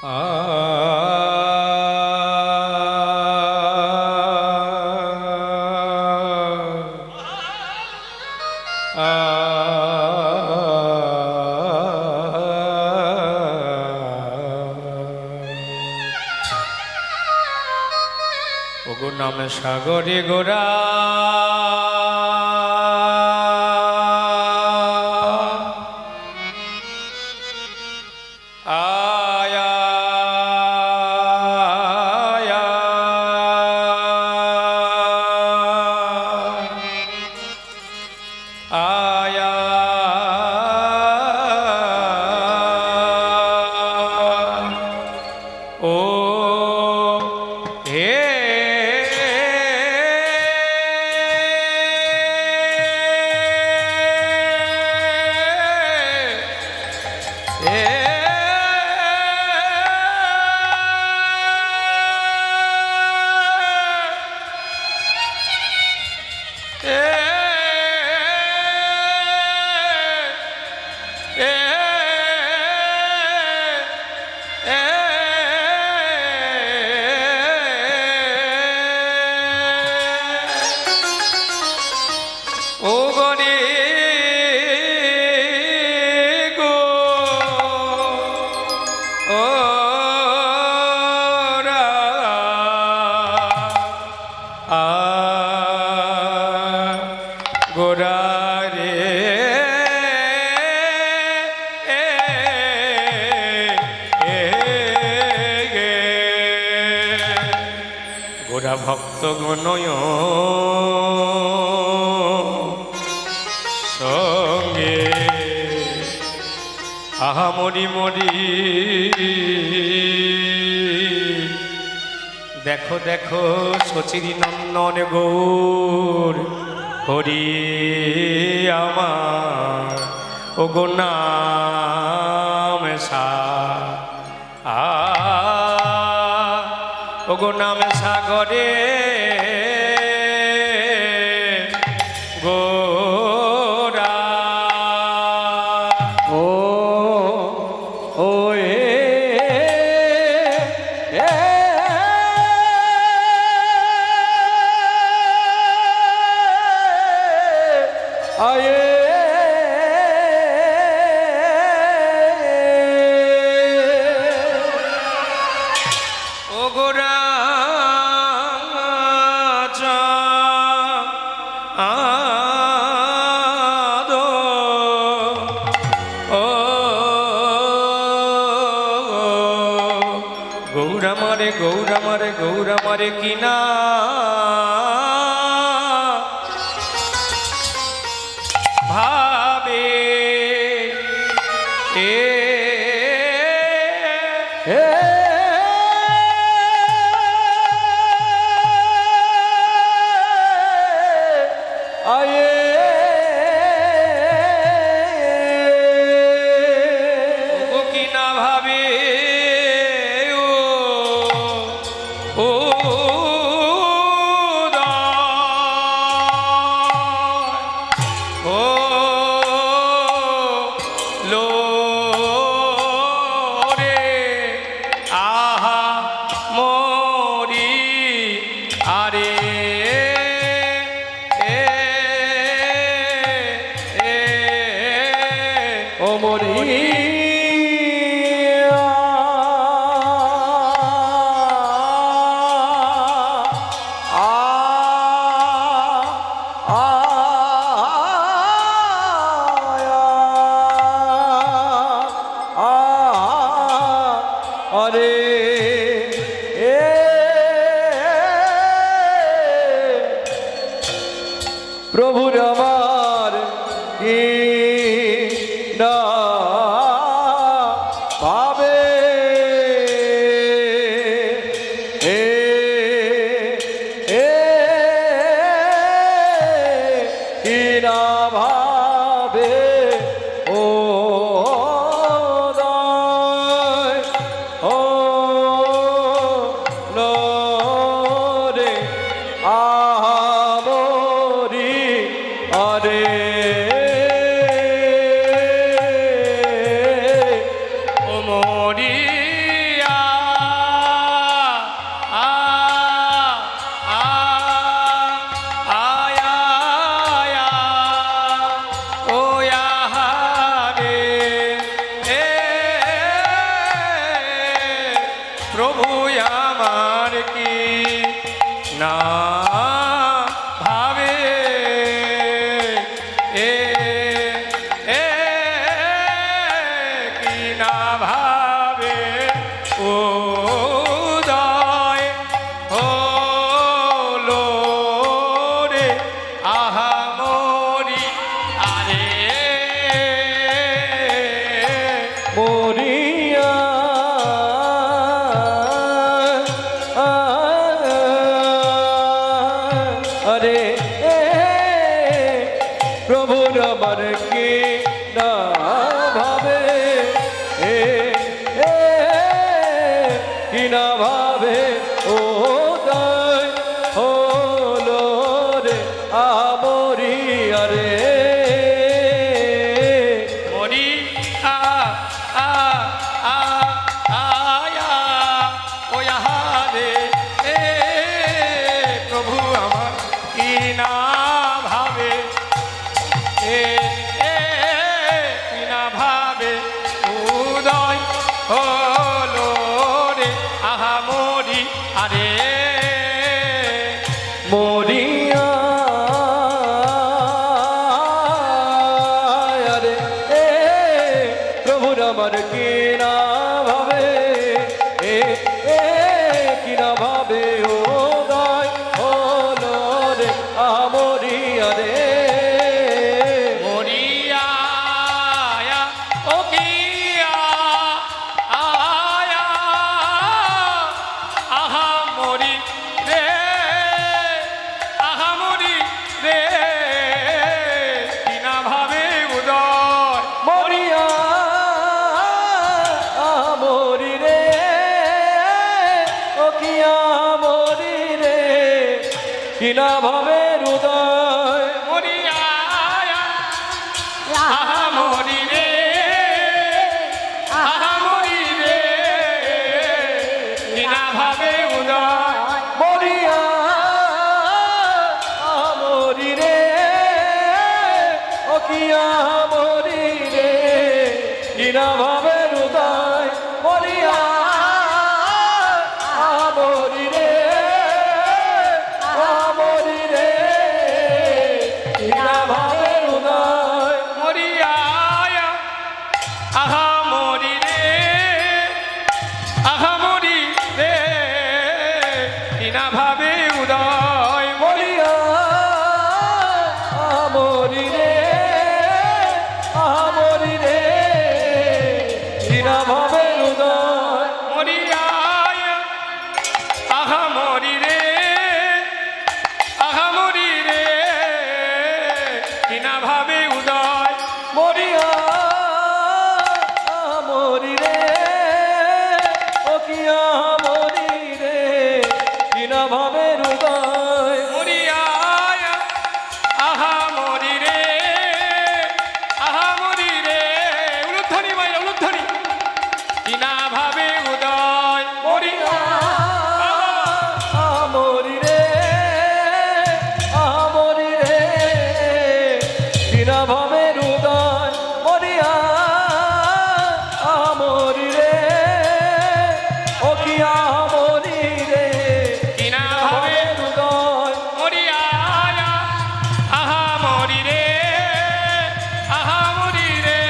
ওগো নাম সাগরে গোরা গোরা ভক্ত গণয় সঙ্গে আহা মরি মরি দেখো দেখো শচিরি নন্দন গৌর হরি আমার ও গো নাম সা ও গো নাম সাগরে গোরা ও আয়ে ও গোরা গৌরামারে গৌরামারে গৌরামারে কিনা ভাবে আয়ে ও কিনা ভাবে ও ও লো রে আহা মরি আরে ও মরি আরে প্রভুর আমার কি না পাবে কি না ভাবে ও ও মরিয়া আমার কি না ভাবে এ এ কি না ভাবে উদয় হলো রে আহা মরি আরে মরিয়া আরে প্রভুর আমার কি না ভাবে কি না ভাবে ও দয় হলো রে আমরিয়া রে মরি আ আ আ আয়া ও ইহা রে এ প্রভু আমার কি না ভাবে এ এ কি না ভাবে উদয় হলো রে আহা মরি আরে মরিয়া আরে প্রভুর আমার কি না ভাবে কি না ভাবে ও দয় হলো রে আমরিয়া রে মরিয়া ও কিয়া আয়া আহা মরি রে আহা মরি রে কিনা ভাবে উদয় মরিয়া আমরি রে ও কিয়া মরি রে কিনা ভাবে হৃদয় মরিয়া আহা মরি রে আহা মরি রে কিনা ভাবে উদয় মরিয়া আমরি রে ও কিয়া মরি রে কিনা ভাবে হৃদয় মরিয়া আমরি রে আমরি রে কিনা ভাবে হৃদয় মরিয়া আহা মরি রে আহা মরি রে কিনা ভাবে উদয় মরিয়া আমরি রে আমরি রে কিনা ভাবে হৃদয় মরিয়া আহা মরি রে আহা মরি রে কিনা ভাবে উদয় মরিয়া আমরি রে ও কিয়া মরি রে কিনা ভাবে হৃদয় মরিয়া আহা মরি রে আহা মরি রে উলুধ্বনি ভাই উলুধ্বনি কিনা ভাবে উদয় মরিয়া আমরি রে আমরি রে কিনা ভাবে হৃদয় মরিয়া আমরি রে ও কিয়া মরি রে কিনা ভাবে ভাবে হৃদয় মরিয়া আহা মরি রে আহা মরি রে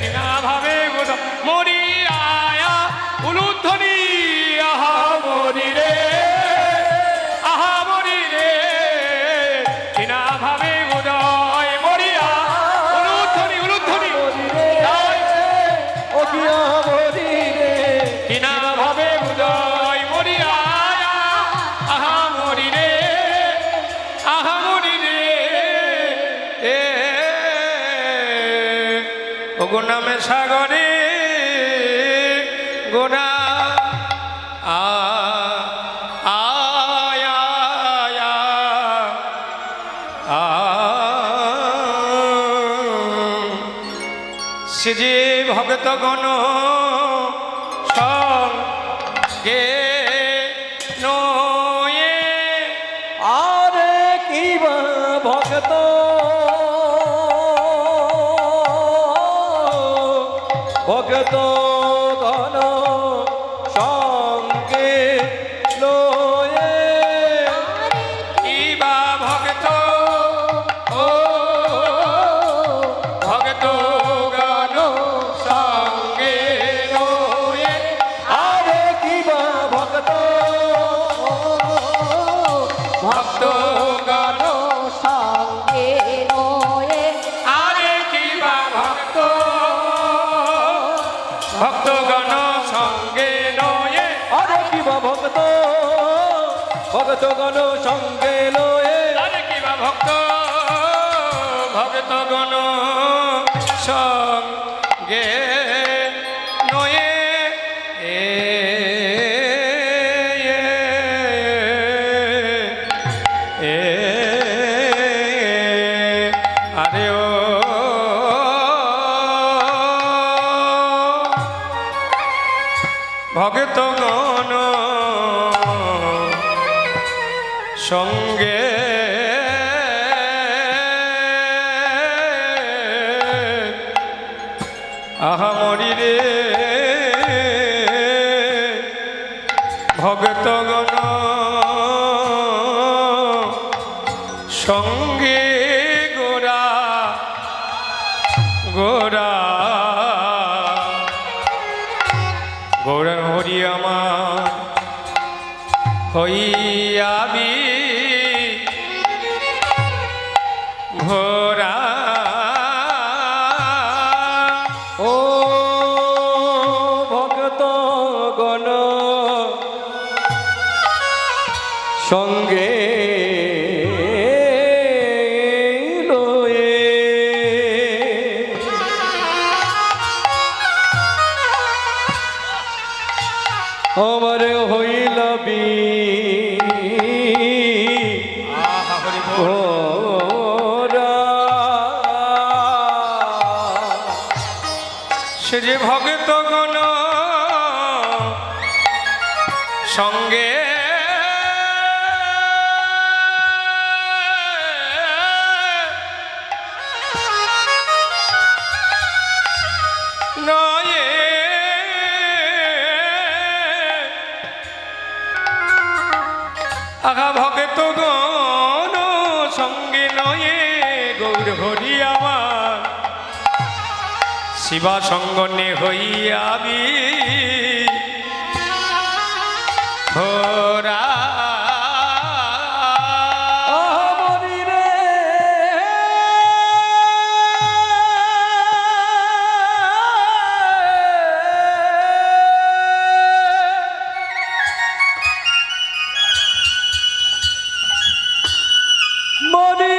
কিনা ভাবে উদয় মরিয়া উলুধ্বনি আহা মরি রে আহা মরি রে কিনা ভাবে উদয় মরিয়া উলুধ্বনি উলুধ্বনি মরি রে ও কিয়া মরি রে কিনা ভাবে উদয় মরিয়া আহা মরি রে আহা মরি রে এ ও গুনামে সাগরে গোনা আ আয়া আ সে যে ভক্তগণ সঙ্গে নয়ে আরে কি বা ভক্ত ভক্ত গণ সঙ্গে ভক্তগণ সঙ্গে নয়ে আরে কিবা ভক্ত ভক্তগণ সঙ্গে লয়ে আরে কিবা ভক্তগণ সঙ্গে নয়ে আরে ও ভক্তগণ সঙ্গে আহামরি রে ভক্তগণ সঙ্গে গোরা গোরা গৌর হরি আমার হইয়াবি ভোরা ও ভক্তগণ সঙ্গে লয়ে আমার হইল আহা হরি বল। ভোরা সে যে ভক্তগণ সঙ্গে নয়ে আহা ভক্তগণ সঙ্গে নয়ে গৌর হরি আমার শিবা সঙ্গনে হইয়াবি ভোরা আহামরি রে মরি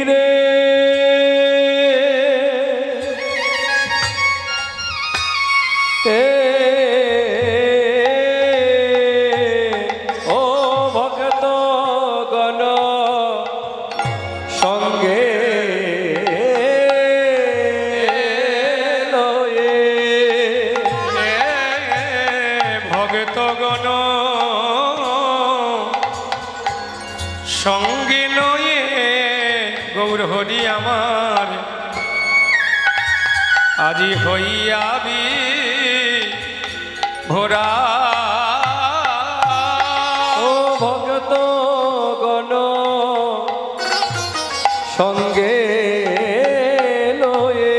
রে ও ভক্তগণ সঙ্গে লয়ে ভক্তগণ সঙ্গে নয়ে গৌর হরি আমার আজি হইয়াবি ভোরা ও ভক্তগণ সঙ্গে লয়ে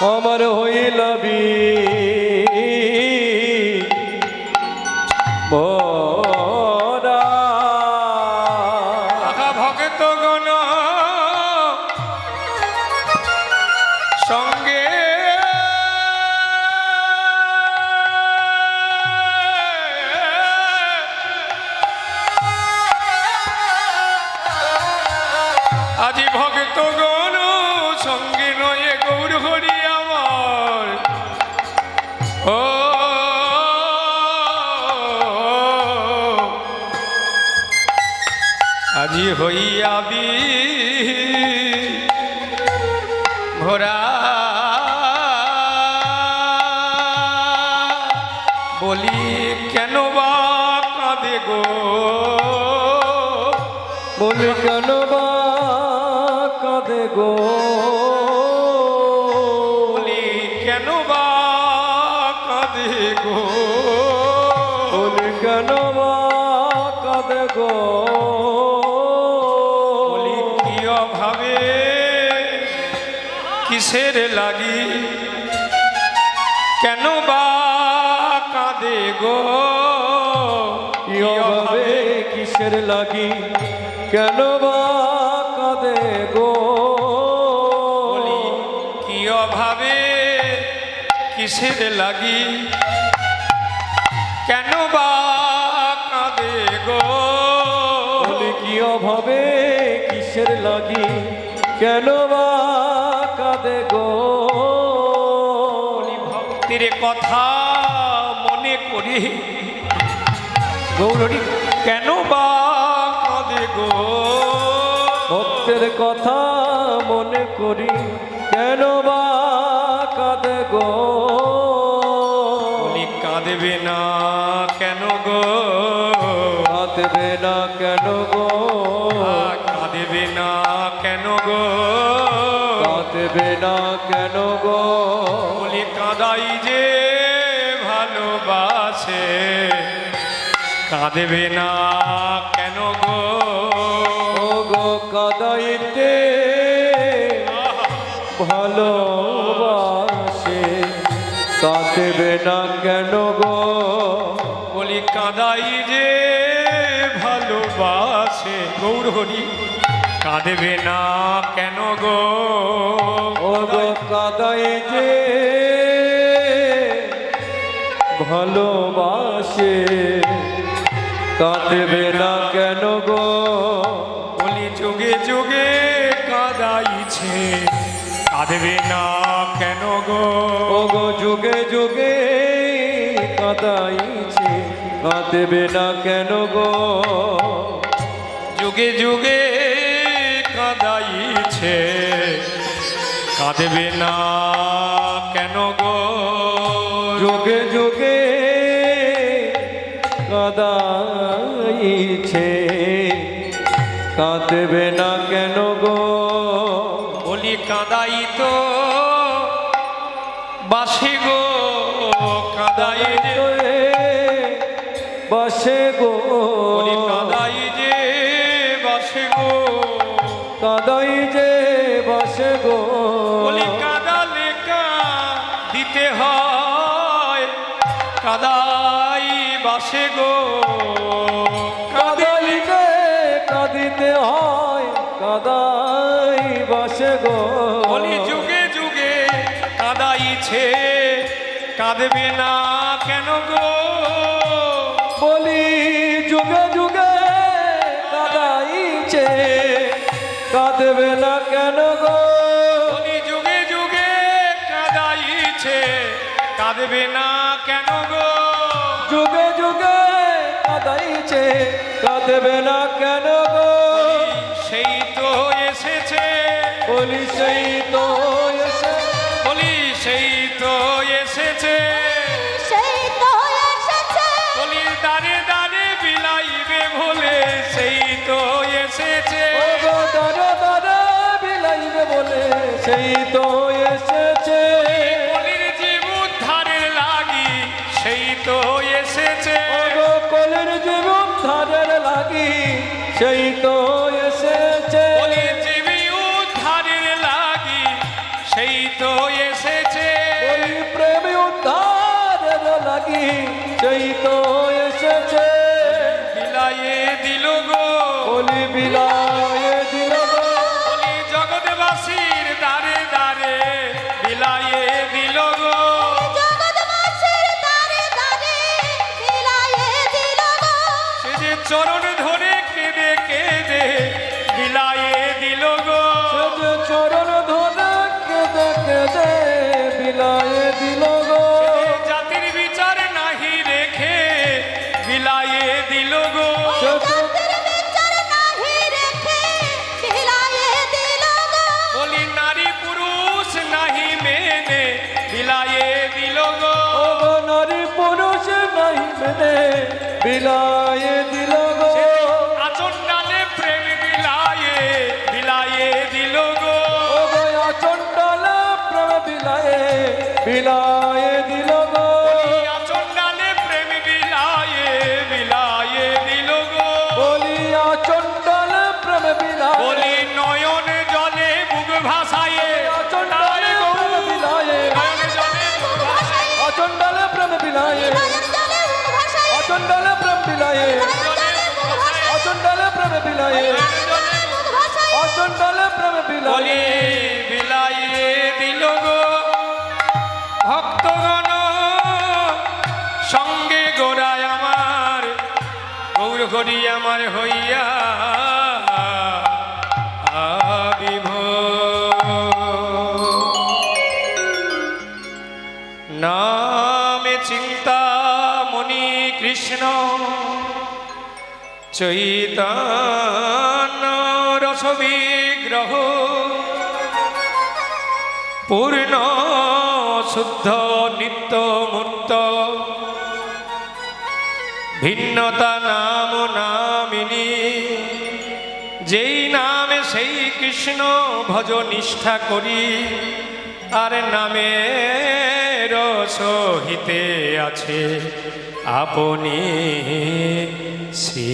আমার হইল ভোরা আহা ভক্তগণ সঙ্গে আজি ভক্তগণ সঙ্গে নয়ে গৌর হরি আমার ও আজি হইয়াবি ভোরা বলি কেন বা কাঁদে গো বলি কেন বা কাঁদে গো বলি কেন বা কাঁদে গো বলি কেন বা কাঁদে গো বলি কি অভাবে কিসের লাগি কেন বা কাঁদে গো কি অভাবে কিসের লাগি কেন বা কাঁদে কাঁদে গো বলি কি অভাবে কিসের লাগি কেন বা কাঁদে গো বলি কি অভাবে কিসের লাগি কেন বা কাঁদে গো ভক্তির কথা মনে করি গৌরী কেন বা কাঁদে গো ভক্তের কথা মনে করি কেন বা কাঁদে গো বলি কাঁদবে না কেন গো কাঁদবে না কেন গো কাঁদবে না কেন গো কাঁদবে না কেন গো বলি কাঁদাই যে ভালোবাসে কাঁদবে না কেন গো ও গো কাদাইতে ভালোবাসে কাঁদবে না কেন গো বলি কাঁদাই যে ভালোবাসে গৌরহরি কাঁদবে না কেন গো ও গো কাদাই যে ভালোবাসে কাঁদবে না কেন গো বলি যুগে যুগে কাঁদাইছে কাঁদবে না কেন গো ও গো যুগে যুগে কাঁদাইছে কাঁদবে না কেন গো যুগে যুগে কাঁদাইছে কাঁদবে না কেন গো যুগে যুগে কাঁদাইছে কাঁদবে না কেন গো বলি কাঁদাই তো বাসে গো কাঁদাই যে বসে গো বলি কাঁদাই যে বাসে গো কাদাই যে বসে গো বলি কাঁদালে দিতে হয় কাদাই বাসে গো কাদাই যে কাঁদিতে হয় কাদাই বসে গো বলি যুগে যুগে কাঁদাইছে কাঁদবে না কেন গো বলি যুগে যুগে কাদাইছে কাঁদবে না কেন গো বলি যুগে যুগে কাঁদাইছে কাঁদবে না কেন গো যুগে যুগে কাদাইছে কাঁদবে না কেন গো সেই তো এসেছে বলি সেই তো এসে বলি সেই তো এসেছে সেই তো এসেছে বলি দাঁড়ে দাঁড়ে বিলাইবে ভোলে সেই তো এসেছে ও গো দাঁড়া দাঁড়া বিলাইবে বলে সেই তো এসেছে বলির জীব উদ্ধারের লাগি সেই তো এসেছে ও গো কলের জীবন ধারের লাগি সেই তো এসেছে বলি জীবী উদ্ধারের লাগি সেই তো এসেছে বলি প্রেমী উদ্ধারের লাগি সেই তো এসেছে বিলাইয়ে দিল গো বলি বিলায়ে দিল গো বলি জগৎবাসীর দ্বারে দ্বারে বিলাইয়ে দিল গো জগৎবাসীর দ্বারে দ্বারে বিলায়ে দিল গো সে যে চরণ ধরে কেঁদে কেঁদে বিলাইয়ে দিল গো সে যে চরণ ধরে কেঁদে কেঁদে বিলায়ে দিল গো জাতির বিচার নাহি রেখে বিলাইয়ে দিল গো সে যে জাতির বিচার নাহি রেখে বিলায়ে দিল গো বলি নারী পুরুষ নাহি মেনে বিলাইয়ে দিল গো ও গো নারী পুরুষ নাই মেনে বিলায়ে দিল গো আচন ডালে প্রেম বিলাইয়ে বিলাইয়ে দিল গো ও গো আচণ্ডালে প্রেম বিলায়ে বিলায়ে দিল গো আচন ডালে প্রেম বিলাইয়ে বিলাইয়ে দিল গো বলি আচণ্ডালে প্রেম বিলায়ে বলি নয়ন জলে বুক ভাসায়ে আচণ্ডালে প্রেম বিলায়ে নয়ন জলে বুক ভাসায়ে আচণ্ডালে প্রেম বিলায়ে নয়ন জলে মুখ ভাসায়ে আচণ্ডালে প্রেম বিলায়ে নয়ন জলে মুখ ভাসায়ে আচণ্ডালে প্রেম বিলায়ে নয়ন জলে মুখ ভাসায়ে আচণ্ডালে তলে প্রেম বিলাই বলি বিলাইয়ে দিল গো ভক্তগণ সঙ্গে গোড়ায় আমার গৌর করি আমার হইয়া নামে চিন্তা মনি কৃষ্ণ চৈতন্য রস বিগ্রহ পূর্ণ শুদ্ধ নিত্য মুক্ত ভিন্নতা নাম নামিনী যেই নামে সেই কৃষ্ণ ভজ নিষ্ঠা করি আর নামের সহিতে আছে আপনি শ্রী